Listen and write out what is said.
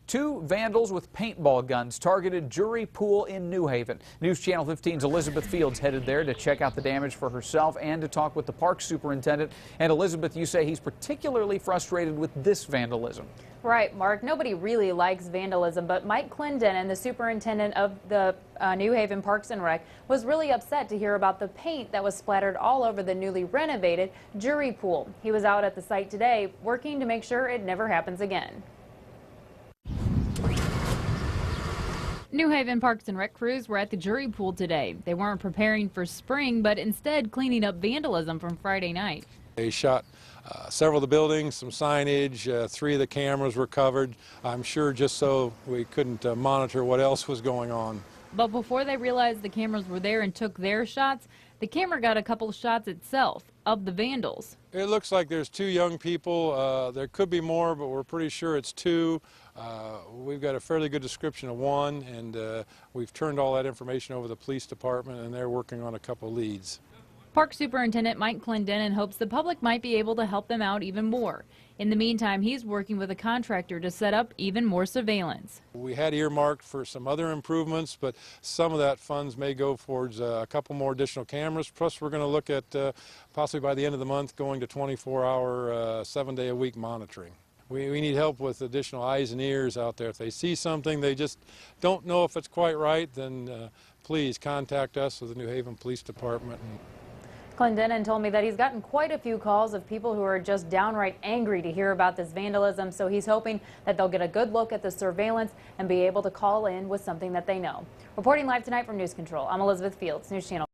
Two vandals with paintball guns targeted jury pool in New Haven. News Channel 15's Elizabeth Fields headed there to check out the damage for herself and to talk with the park superintendent. And Elizabeth, you say he's particularly frustrated with this vandalism. Right, Mark. Nobody really likes vandalism, but Mike Clendenin, the superintendent of the New Haven Parks and Rec, was really upset to hear about the paint that was splattered all over the newly renovated jury pool. He was out at the site today working to make sure it never happens again. New Haven Parks and Rec crews were at the jury pool today. They weren't preparing for spring, but instead cleaning up vandalism from Friday night. They shot several of the buildings, some signage, 3 of the cameras were covered, I'm sure just so we couldn't monitor what else was going on. But before they realized the cameras were there and took their shots, the camera got a couple shots itself of the vandals. It looks like there's 2 young people. There could be more, but we're pretty sure it's 2. We've got a fairly good description of 1, and we've turned all that information over to the police department, and they're working on a couple leads. Park Superintendent Mike Clendenin hopes the public might be able to help them out even more. In the meantime, he's working with a contractor to set up even more surveillance. We had earmarked for some other improvements, but some of that funds may go towards a couple more additional cameras. Plus, we're going to look at possibly by the end of the month going to 24-hour, 7-day-a-week monitoring. We need help with additional eyes and ears out there. If they see something they just don't know if it's quite right, then please contact us with the New Haven Police Department. Clendenin told me that he's gotten quite a few calls of people who are just downright angry to hear about this vandalism, so he's hoping that they'll get a good look at the surveillance and be able to call in with something that they know. Reporting live tonight from News Control, I'm Elizabeth Fields, News Channel